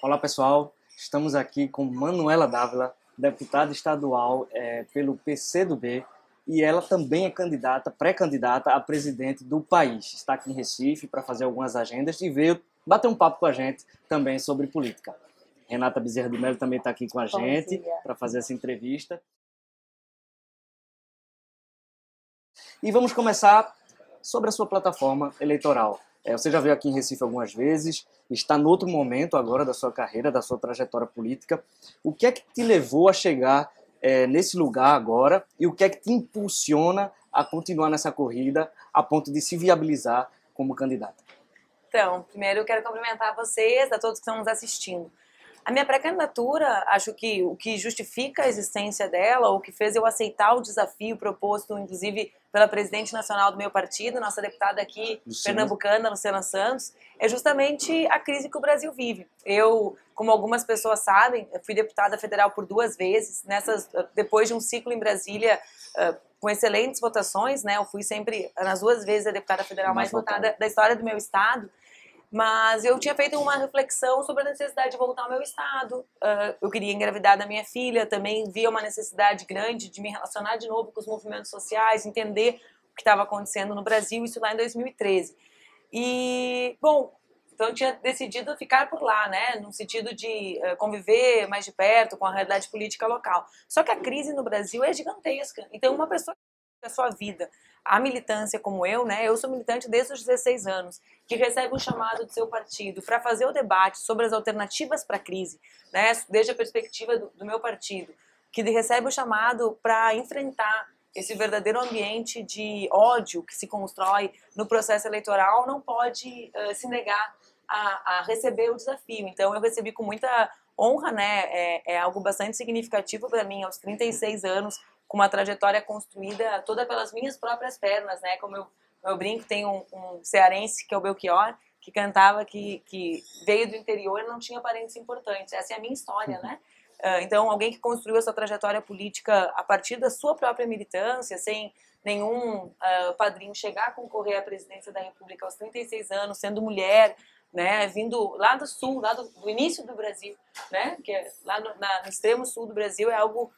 Olá pessoal, estamos aqui com Manuela Dávila, deputada estadual pelo PCdoB, e ela também é pré-candidata a presidente do país. Está aqui em Recife para fazer algumas agendas e veio bater um papo com a gente também sobre política. Renata Bezerra de Mello também está aqui com a gente para fazer essa entrevista. E vamos começar sobre a sua plataforma eleitoral. Você já veio aqui em Recife algumas vezes, está no outro momento agora da sua carreira, da sua trajetória política. O que é que te levou a chegar nesse lugar agora e o que é que te impulsiona a continuar nessa corrida a ponto de se viabilizar como candidata? Então, primeiro eu quero cumprimentar vocês, a todos que estão nos assistindo. A minha pré-candidatura, acho que o que justifica a existência dela, o que fez eu aceitar o desafio proposto, inclusive, pela presidente nacional do meu partido, nossa deputada aqui, pernambucana, Luciana Santos, é justamente a crise que o Brasil vive. Eu, como algumas pessoas sabem, fui deputada federal por 2 vezes, depois de um ciclo em Brasília com excelentes votações, né? Eu fui sempre, nas 2 vezes, a deputada federal mais votada da história do meu estado. Mas eu tinha feito uma reflexão sobre a necessidade de voltar ao meu estado. Eu queria engravidar da minha filha, também via uma necessidade grande de me relacionar de novo com os movimentos sociais, entender o que estava acontecendo no Brasil, isso lá em 2013. E, bom, então eu tinha decidido ficar por lá, né, no sentido de conviver mais de perto com a realidade política local. Só que a crise no Brasil é gigantesca. Então uma pessoa que a sua vida, a militância como eu, né, eu sou militante desde os 16 anos, que recebe um chamado do seu partido para fazer o debate sobre as alternativas para a crise, né, desde a perspectiva do meu partido, que recebe o chamado para enfrentar esse verdadeiro ambiente de ódio que se constrói no processo eleitoral, não pode se negar a receber o desafio. Então eu recebi com muita honra, né, é algo bastante significativo para mim aos 36 anos, com uma trajetória construída toda pelas minhas próprias pernas, né? Como eu brinco, tem um cearense que é o Belchior, que cantava que veio do interior e não tinha parentes importantes. Essa é a minha história, né? Então, alguém que construiu a sua trajetória política a partir da sua própria militância, sem nenhum padrinho chegar a concorrer à presidência da República aos 36 anos, sendo mulher, né, vindo lá do sul, lá do início do Brasil, né, que é lá no extremo sul do Brasil, é algo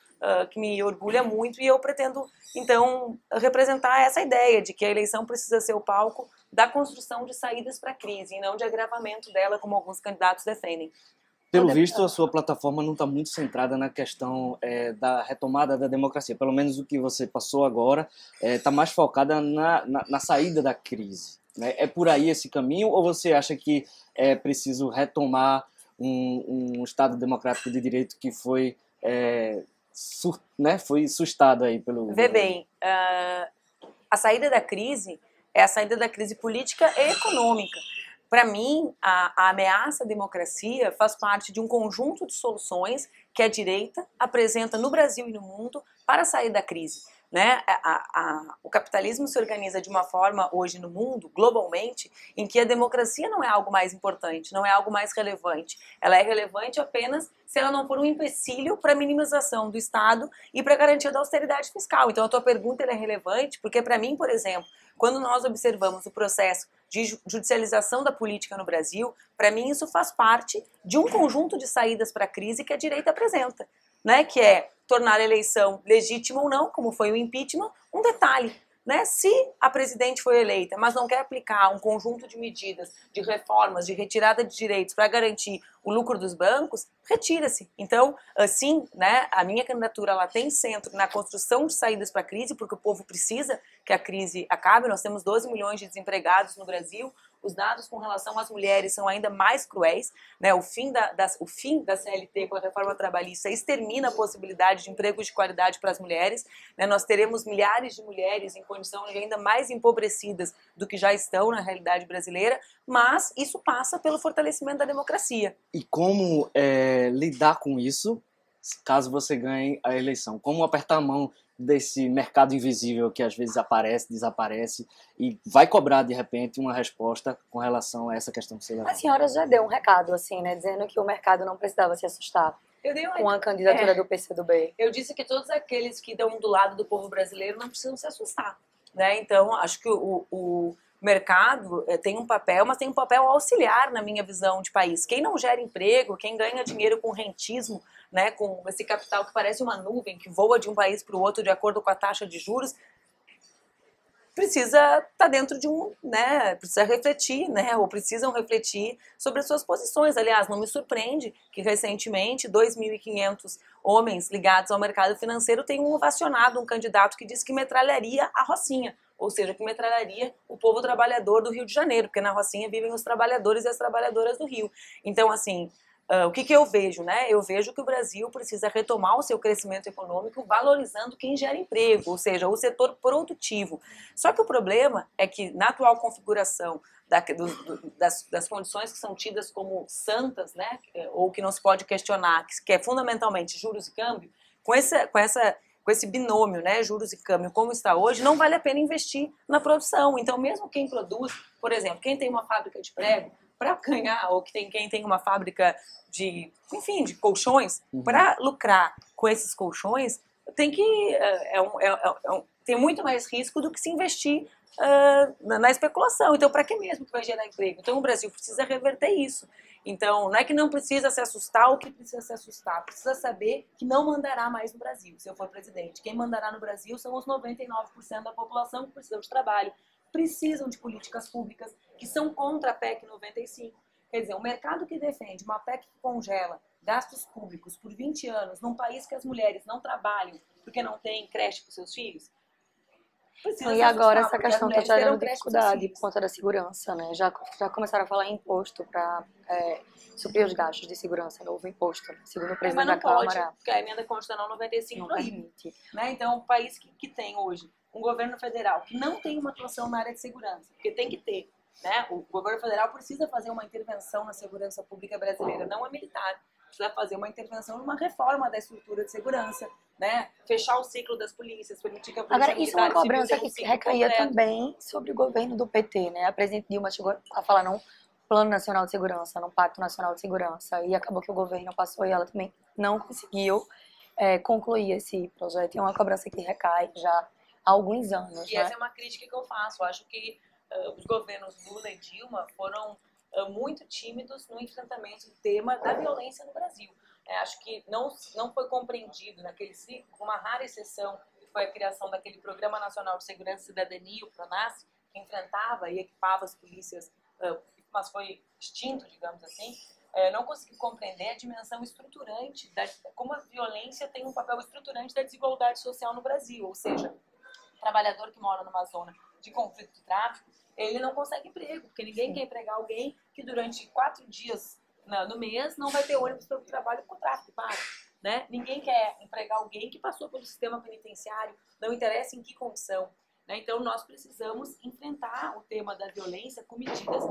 que me orgulha muito, e eu pretendo, então, representar essa ideia de que a eleição precisa ser o palco da construção de saídas para a crise, e não de agravamento dela, como alguns candidatos defendem. Pelo visto, a sua plataforma não está muito centrada na questão da retomada da democracia. Pelo menos o que você passou agora está mais focada na saída da crise. Né? É por aí esse caminho, ou você acha que é preciso retomar um Estado democrático de direito que foi, foi sustado aí pelo... Vê bem, a saída da crise é a saída da crise política e econômica. Para mim, a ameaça à democracia faz parte de um conjunto de soluções que a direita apresenta no Brasil e no mundo para sair da crise. Né? O capitalismo se organiza de uma forma hoje no mundo, globalmente, em que a democracia não é algo mais importante, não é algo mais relevante. Ela é relevante apenas se ela não for um empecilho para a minimização do Estado e para a garantia da austeridade fiscal. Então a tua pergunta é relevante porque, para mim, por exemplo, quando nós observamos o processo de judicialização da política no Brasil, para mim isso faz parte de um conjunto de saídas para a crise que a direita apresenta, né? Que é tornar a eleição legítima ou não, como foi o impeachment, um detalhe. Né? Se a presidente foi eleita, mas não quer aplicar um conjunto de medidas, de reformas, de retirada de direitos para garantir o lucro dos bancos, retira-se. Então, assim, né, a minha candidatura ela tem centro na construção de saídas para a crise, porque o povo precisa que a crise acabe. Nós temos 12 milhões de desempregados no Brasil. Os dados com relação às mulheres são ainda mais cruéis. Né? O fim da CLT com a reforma trabalhista extermina a possibilidade de empregos de qualidade para as mulheres. Né? Nós teremos milhares de mulheres em condições ainda mais empobrecidas do que já estão na realidade brasileira, mas isso passa pelo fortalecimento da democracia. E como lidar com isso, caso você ganhe a eleição? Como apertar a mão desse mercado invisível que às vezes aparece, desaparece e vai cobrar de repente uma resposta com relação a essa questão que você levantou? A senhora já deu um recado, assim, né, dizendo que o mercado não precisava se assustar com a candidatura do PCdoB. Eu disse que todos aqueles que estão do lado do povo brasileiro não precisam se assustar, né? Então, acho que o mercado tem um papel, mas tem um papel auxiliar na minha visão de país. Quem não gera emprego, quem ganha dinheiro com rentismo, né, com esse capital que parece uma nuvem, que voa de um país para o outro de acordo com a taxa de juros, precisa estar dentro de precisa refletir, ou precisam refletir sobre as suas posições. Aliás, não me surpreende que recentemente 2.500 homens ligados ao mercado financeiro tenham ovacionado um candidato que disse que metralharia a Rocinha, ou seja, que metralharia o povo trabalhador do Rio de Janeiro, porque na Rocinha vivem os trabalhadores e as trabalhadoras do Rio. Então, assim, o que eu vejo, Eu vejo que o Brasil precisa retomar o seu crescimento econômico valorizando quem gera emprego, ou seja, o setor produtivo. Só que o problema é que na atual configuração das condições que são tidas como santas, ou que não se pode questionar, que é fundamentalmente juros e câmbio, com esse binômio, juros e câmbio, como está hoje, não vale a pena investir na produção. Então, mesmo quem produz, por exemplo, quem tem uma fábrica de prego, para ganhar, ou quem tem uma fábrica de colchões, para lucrar com esses colchões, tem muito mais risco do que se investir na especulação. Então, para que mesmo que vai gerar emprego? Então, o Brasil precisa reverter isso. Então, não é que não precisa se assustar, o que precisa se assustar? Precisa saber que não mandará mais no Brasil, se eu for presidente. Quem mandará no Brasil são os 99% da população que precisam de trabalho, precisam de políticas públicas, que são contra a PEC 95. Quer dizer, um mercado que defende uma PEC que congela gastos públicos por 20 anos num país que as mulheres não trabalham porque não têm creche para os seus filhos. E agora essa questão está gerando dificuldade por conta da segurança, né? Já começaram a falar em imposto para suprir os gastos de segurança, novo imposto, segundo o presidente da Câmara. Mas não pode, porque a emenda constitucional 95 proíbe. Então, um país que tem hoje um governo federal que não tem uma atuação na área de segurança, porque tem que ter, o governo federal precisa fazer uma intervenção na segurança pública brasileira, não é militar, precisa fazer uma intervenção numa reforma da estrutura de segurança, fechar o ciclo das polícias, permitir que a polícia Agora, isso é uma cobrança que recaía também sobre o governo do PT, A presidente Dilma chegou a falar num Plano Nacional de Segurança, num Pacto Nacional de Segurança, e acabou que o governo passou e ela também não conseguiu concluir esse projeto. E é uma cobrança que recai já há alguns anos. E essa é uma crítica que eu faço. Eu acho que os governos Lula e Dilma foram muito tímidos no enfrentamento do tema da violência no Brasil. Acho que não foi compreendido naquele ciclo, com uma rara exceção, que foi a criação daquele Programa Nacional de Segurança e Cidadania, o PRONASSE, que enfrentava e equipava as polícias, mas foi extinto, digamos assim. Não consegui compreender a dimensão estruturante, como a violência tem um papel estruturante da desigualdade social no Brasil, ou seja, o trabalhador que mora numa zona de conflito de tráfico, ele não consegue emprego, porque ninguém quer empregar alguém que durante 4 dias no mês não vai ter ônibus para o trabalho porque o tráfico para. Ninguém quer empregar alguém que passou pelo sistema penitenciário, não interessa em que condição. Então, nós precisamos enfrentar o tema da violência com medidas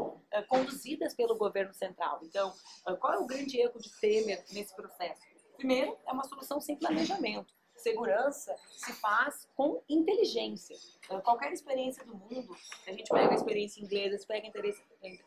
conduzidas pelo governo central. Então, qual é o grande erro de Temer nesse processo? Primeiro, é uma solução sem planejamento. Segurança se faz com inteligência. Qualquer experiência do mundo, se a gente pega a experiência inglesa, se pega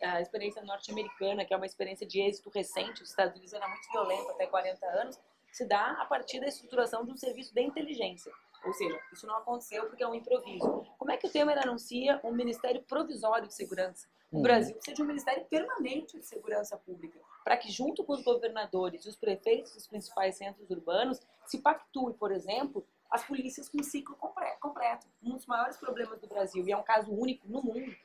a experiência norte-americana, que é uma experiência de êxito recente, os Estados Unidos era muito violento até 40 anos, se dá a partir da estruturação de um serviço de inteligência. Ou seja, isso não aconteceu porque é um improviso. Como é que o Temer anuncia um Ministério Provisório de Segurança? O Brasil precisa de um Ministério Permanente de Segurança Pública, para que, junto com os governadores e os prefeitos dos principais centros urbanos, se pactue, por exemplo, as polícias com ciclo completo. Um dos maiores problemas do Brasil, e é um caso único no mundo,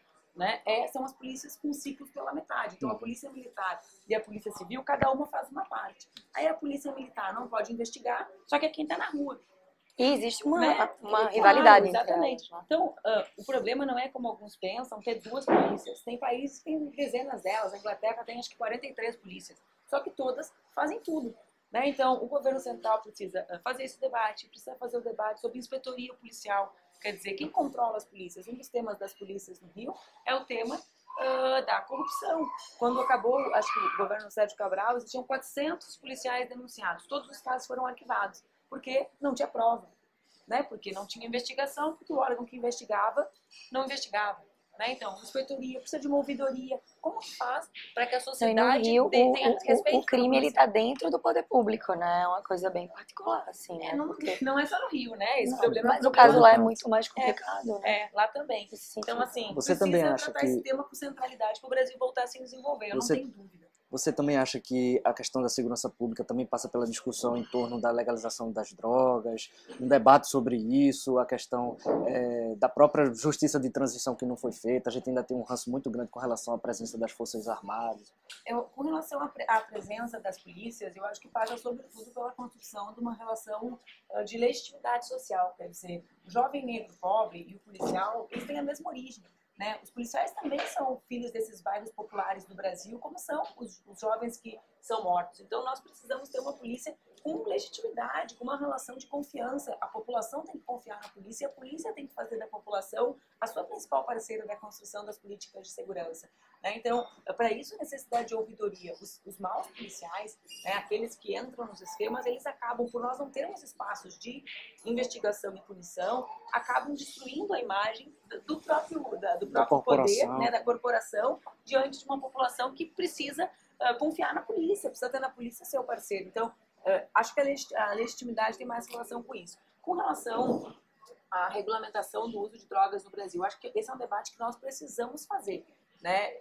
são as polícias com ciclos pela metade. Então, a polícia militar e a polícia civil, cada uma faz uma parte. Aí a polícia militar não pode investigar, só que é quem está na rua. E existe uma rivalidade entre exatamente. Então, o problema não é como alguns pensam, ter 2 polícias. Tem países que têm dezenas delas. A Inglaterra tem acho que 43 polícias. Só que todas fazem tudo. Então, o governo central precisa fazer esse debate, precisa fazer o debate sobre inspetoria policial. Quer dizer, quem controla as polícias? Um dos temas das polícias no Rio é o tema da corrupção. Quando acabou, acho que o governo Sérgio Cabral, existiam 400 policiais denunciados. Todos os casos foram arquivados, porque não tinha prova, porque não tinha investigação, porque o órgão que investigava não investigava. Né? Então, inspetoria, precisa de uma ouvidoria. Como que faz para que a No sociedade Rio, tenha respeito? o crime ele tá dentro do poder público, né? É uma coisa bem particular, assim, né? Não é só no Rio, né? Esse Não, problema mas é o caso lá é canto. muito mais complicado, né? lá também. Nesse sentido. Então, assim, Você também precisa acha tratar esse que tema com centralidade para o Brasil voltar a se desenvolver, eu não você tenho dúvida. Você também acha que a questão da segurança pública também passa pela discussão em torno da legalização das drogas, um debate sobre isso, a questão da própria justiça de transição que não foi feita? A gente ainda tem um ranço muito grande com relação à presença das Forças Armadas. Com relação à presença das polícias, eu acho que passa sobretudo pela construção de uma relação de legitimidade social. Quer dizer, o jovem negro pobre e o policial, eles têm a mesma origem. Né? Os policiais também são filhos desses bairros populares do Brasil, como são os jovens que são mortos. Então, nós precisamos ter uma polícia com legitimidade, com uma relação de confiança. A população tem que confiar na polícia e a polícia tem que fazer da população a sua principal parceira da construção das políticas de segurança. Né? Então, para isso, a necessidade de ouvidoria. Os maus policiais, né, aqueles que entram nos esquemas, eles acabam, por nós não termos espaços de investigação e punição, acabam destruindo a imagem do próprio poder, né, da corporação, diante de uma população que precisa confiar na polícia, precisa ter na polícia seu parceiro. Então, acho que a legitimidade tem mais relação com isso. Com relação à regulamentação do uso de drogas no Brasil, acho que esse é um debate que nós precisamos fazer. Né?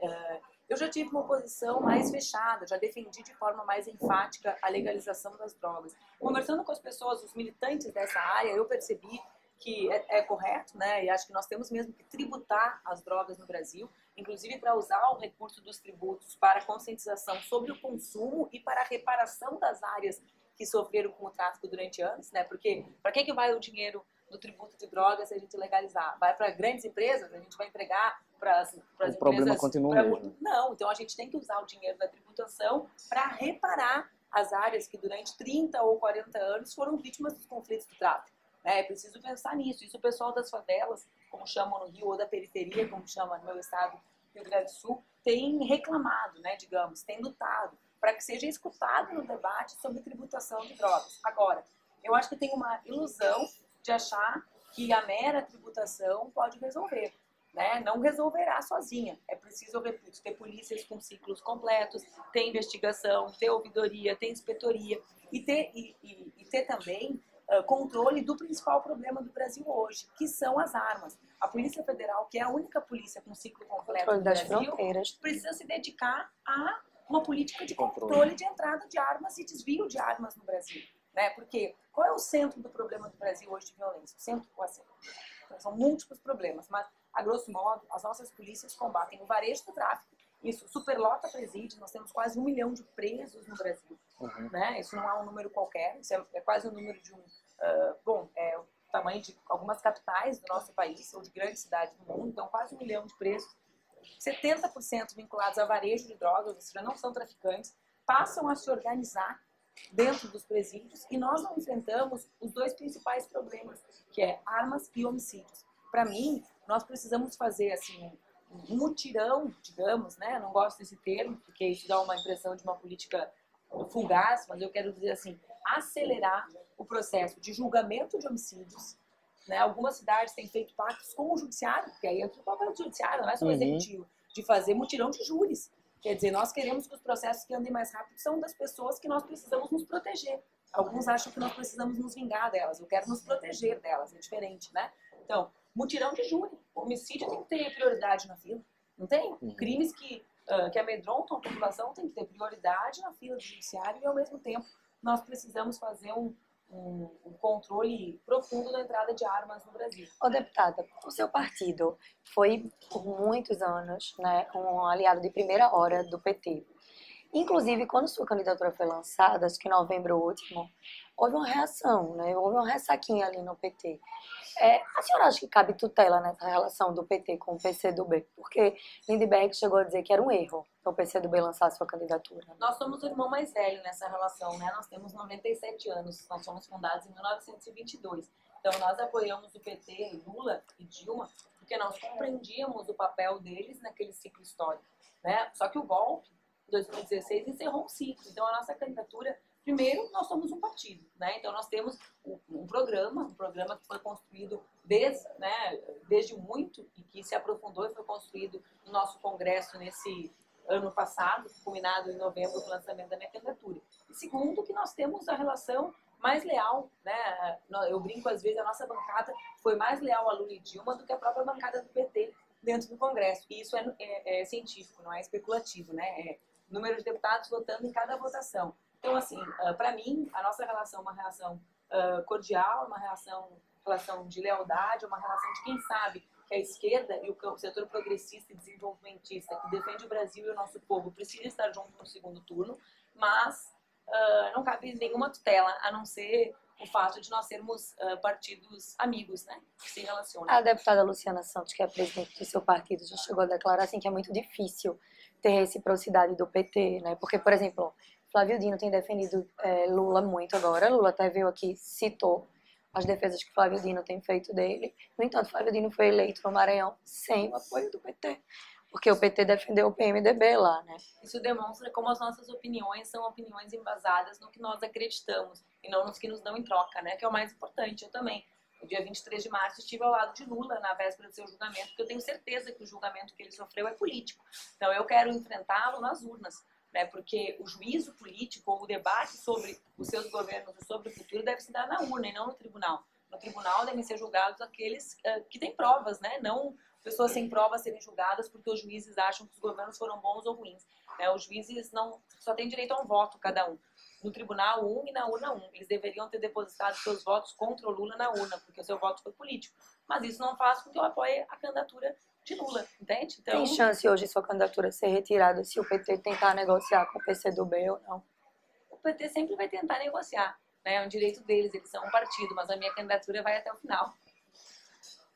Eu já tive uma posição mais fechada, já defendi de forma mais enfática a legalização das drogas. Conversando com as pessoas, os militantes dessa área, eu percebi que é correto, né? E acho que nós temos mesmo que tributar as drogas no Brasil, inclusive para usar o recurso dos tributos para conscientização sobre o consumo e para a reparação das áreas que sofreram com o tráfico durante anos, né? Porque para que vai o dinheiro do tributo de drogas se a gente legalizar? Vai para grandes empresas? A gente vai entregar para as empresas... O problema continua mesmo. Não, então a gente tem que usar o dinheiro da tributação para reparar as áreas que durante 30 ou 40 anos foram vítimas dos conflitos do tráfico. É preciso pensar nisso. Isso o pessoal das favelas, como chamam no Rio, ou da periferia, como chama no meu estado, Rio Grande do Sul, tem reclamado, né, digamos, tem lutado para que seja escutado no debate sobre tributação de drogas. Agora, eu acho que tem uma ilusão de achar que a mera tributação pode resolver. Né? Não resolverá sozinha. É preciso, eu repito, ter polícias com ciclos completos, ter investigação, ter ouvidoria, ter inspetoria e ter também controle do principal problema do Brasil hoje, que são as armas. A Polícia Federal, que é a única polícia com ciclo completo do Brasil, precisa se dedicar a uma política de controle de entrada de armas e desvio de armas no Brasil. Né? Porque qual é o centro do problema do Brasil hoje de violência? O centro, então, são múltiplos problemas, mas, a grosso modo, as nossas polícias combatem o varejo do tráfico. Isso superlota presídios, nós temos quase 1 milhão de presos no Brasil. Uhum. Né? Isso não é um número qualquer, isso é quase o número de é o tamanho de algumas capitais do nosso país, ou de grandes cidades do mundo, então quase 1 milhão de presos. 70% vinculados a varejo de drogas, ou seja, não são traficantes, passam a se organizar dentro dos presídios e nós não enfrentamos os dois principais problemas, que é armas e homicídios. Para mim, nós precisamos fazer assim um mutirão, digamos, né? Eu não gosto desse termo, porque isso dá uma impressão de uma política fugaz, mas eu quero dizer assim, acelerar o processo de julgamento de homicídios. Né? Algumas cidades têm feito pactos com o judiciário, porque aí entra o papel do judiciário, não é só o executivo, de fazer mutirão de júris. Quer dizer, nós queremos que os processos que andem mais rápido são das pessoas que nós precisamos nos proteger. Alguns acham que nós precisamos nos vingar delas, eu quero nos proteger delas, é diferente, né? Então, mutirão de júri. O homicídio tem que ter prioridade na fila, não tem? Crimes que amedrontam a população tem que ter prioridade na fila do judiciário e, ao mesmo tempo, nós precisamos fazer um controle profundo da entrada de armas no Brasil. Ô, deputada, o seu partido foi, por muitos anos, né, um aliado de primeira hora do PT. Inclusive, quando sua candidatura foi lançada, acho que em novembro último, houve uma reação, né? Houve uma ressaquinha ali no PT. A senhora acha que cabe tutela nessa relação do PT com o PCdoB? Porque Lindbergh chegou a dizer que era um erro o PCdoB lançar a sua candidatura. Nós somos o irmão mais velho nessa relação, né? Nós temos 97 anos, nós somos fundados em 1922. Então, nós apoiamos o PT, Lula e Dilma, porque nós compreendíamos o papel deles naquele ciclo histórico, né? Só que o golpe, em 2016, encerrou um ciclo. Então, a nossa candidatura... Primeiro, nós somos um partido, né? Então nós temos um programa que foi construído desde muito e que se aprofundou e foi construído no nosso congresso nesse ano passado, culminado em novembro com o lançamento da minha candidatura. E segundo, que nós temos a relação mais leal, né? Eu brinco às vezes, a nossa bancada foi mais leal a Lula e Dilma do que a própria bancada do PT dentro do Congresso. E isso é científico, não é especulativo, né? É número de deputados votando em cada votação. Então, assim, para mim, a nossa relação é uma relação cordial, uma relação de lealdade, uma relação de quem sabe que a esquerda e o setor progressista e desenvolvimentista que defende o Brasil e o nosso povo precisa estar junto no segundo turno, mas não cabe nenhuma tutela, a não ser o fato de nós sermos partidos amigos, né, que se relacionam. A deputada Luciana Santos, que é presidente do seu partido, já chegou a declarar assim, que é muito difícil ter reciprocidade do PT, né? Porque, por exemplo, Flávio Dino tem defendido Lula muito agora. Lula até veio aqui, citou as defesas que Flávio Dino tem feito dele. No entanto, Flávio Dino foi eleito no Maranhão sem o apoio do PT, porque o PT defendeu o PMDB lá, né? Isso demonstra como as nossas opiniões são opiniões embasadas no que nós acreditamos e não nos que nos dão em troca, né? Que é o mais importante. Eu também, no dia 23 de março, estive ao lado de Lula na véspera do seu julgamento, porque eu tenho certeza que o julgamento que ele sofreu é político. Então eu quero enfrentá-lo nas urnas, né? Porque o juízo político ou o debate sobre os seus governos e sobre o futuro deve se dar na urna e não no tribunal. No tribunal devem ser julgados aqueles que têm provas, né? Não pessoas sem provas serem julgadas porque os juízes acham que os governos foram bons ou ruins. Os juízes só têm direito a um voto cada um. No tribunal, um, e na urna, um. Eles deveriam ter depositado seus votos contra o Lula na urna, porque o seu voto foi político. Mas isso não faz com que eu apoie a candidatura de Lula, entende? Então, tem chance hoje sua candidatura ser retirada se o PT tentar negociar com o PCdoB ou não? O PT sempre vai tentar negociar, né? É um direito deles, eles são um partido, mas a minha candidatura vai até o final.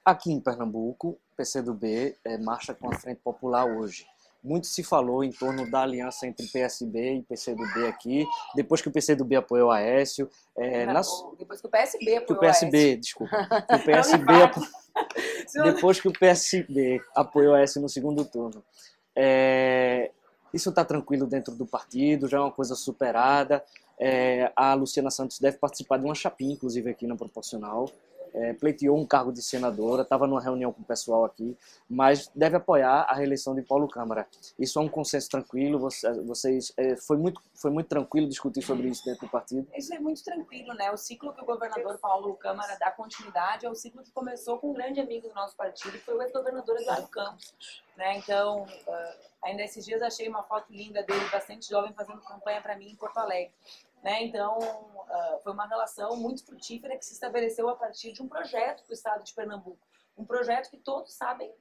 Aqui em Pernambuco, o PCdoB marcha com a Frente Popular hoje. Muito se falou em torno da aliança entre PSB e PCdoB aqui, depois que o PCdoB apoiou a Aécio. Depois que o PSB apoiou Depois que o PSB apoiou a Aécio no segundo turno. Isso está tranquilo dentro do partido, já é uma coisa superada. A Luciana Santos deve participar de uma chapinha, inclusive, aqui na Proporcional. Pleiteou um cargo de senadora, estava numa reunião com o pessoal aqui, mas deve apoiar a reeleição de Paulo Câmara. Isso é um consenso tranquilo, foi muito tranquilo discutir sobre isso dentro do partido? Isso é muito tranquilo, né? O ciclo que o governador Paulo Câmara dá continuidade é o ciclo que começou com um grande amigo do nosso partido, que foi o ex-governador Eduardo Campos, né? Então, ainda esses dias achei uma foto linda dele, bastante jovem, fazendo campanha para mim em Porto Alegre. Né? Então, foi uma relação muito frutífera que se estabeleceu a partir de um projeto para o estado de Pernambuco. Um projeto que todos sabem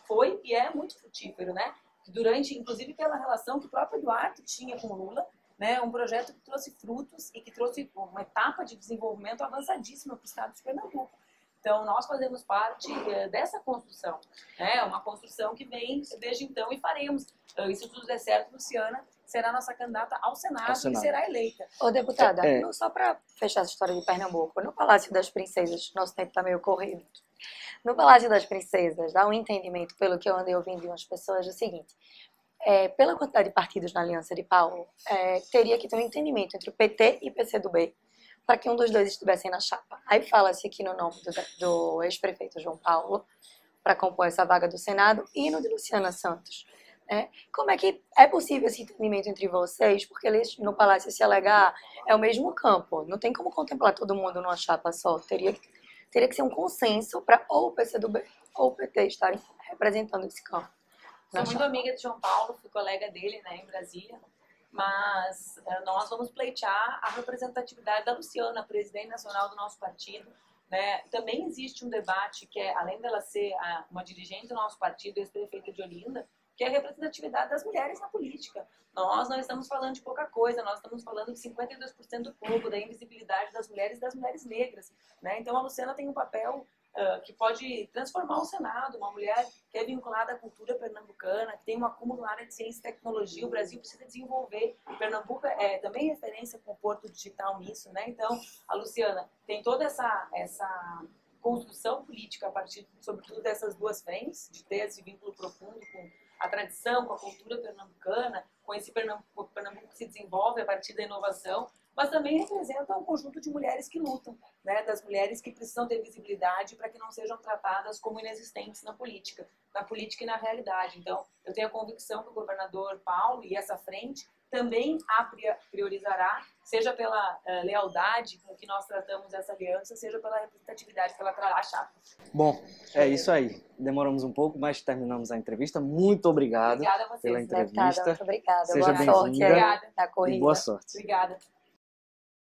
foi e é muito frutífero, né? Inclusive pela relação que o próprio Eduardo tinha com o Lula, né? Um projeto que trouxe frutos e que trouxe uma etapa de desenvolvimento avançadíssima para o estado de Pernambuco. Então, nós fazemos parte dessa construção, né? Uma construção que vem desde então e faremos. E se tudo der certo, Luciana será nossa candidata ao Senado e será eleita. Ô, deputada, só para fechar essa história de Pernambuco, no Palácio das Princesas, nosso tempo está meio corrido, no Palácio das Princesas, dá um entendimento, pelo que eu andei ouvindo de umas pessoas, do seguinte: pela quantidade de partidos na Aliança de Paulo, teria que ter um entendimento entre o PT e o PCdoB para que um dos dois estivessem na chapa. Aí fala-se aqui no nome do ex-prefeito João Paulo para compor essa vaga do Senado e no de Luciana Santos. Como é que é possível esse entendimento entre vocês? Porque eles, no Palácio, se alegar, é o mesmo campo. Não tem como contemplar todo mundo numa chapa só. Teria que ser um consenso para ou o PCdoB ou o PT estarem representando esse campo. Sou muito amiga de João Paulo, fui colega dele, né, em Brasília. Mas nós vamos pleitear a representatividade da Luciana, presidente nacional do nosso partido. Né? Também existe um debate que além dela ser uma dirigente do nosso partido, ex-prefeita de Olinda, que é a representatividade das mulheres na política. Nós não estamos falando de pouca coisa, nós estamos falando de 52% do povo, da invisibilidade das mulheres e das mulheres negras. Né? Então a Luciana tem um papel que pode transformar o Senado, uma mulher que é vinculada à cultura pernambucana, que tem um acúmulo na área de ciência e tecnologia. O Brasil precisa desenvolver. Pernambuco é também referência com o Porto Digital nisso. Né? Então a Luciana tem toda essa construção política a partir, sobretudo, dessas duas frentes, de ter esse vínculo profundo com a tradição, com a cultura pernambucana, com esse Pernambuco que se desenvolve a partir da inovação, mas também representa um conjunto de mulheres que lutam, né? Das mulheres que precisam ter visibilidade para que não sejam tratadas como inexistentes na política e na realidade. Então, eu tenho a convicção que o governador Paulo e essa frente também a priorizará, seja pela lealdade com que nós tratamos essa aliança, seja pela representatividade que ela trará à chapa. Bom, é isso aí. Demoramos um pouco, mas terminamos a entrevista. Muito obrigado Obrigada a vocês, pela entrevista. Muito obrigada. Seja Boa sorte bem-vinda na corrida. e boa sorte. Obrigada.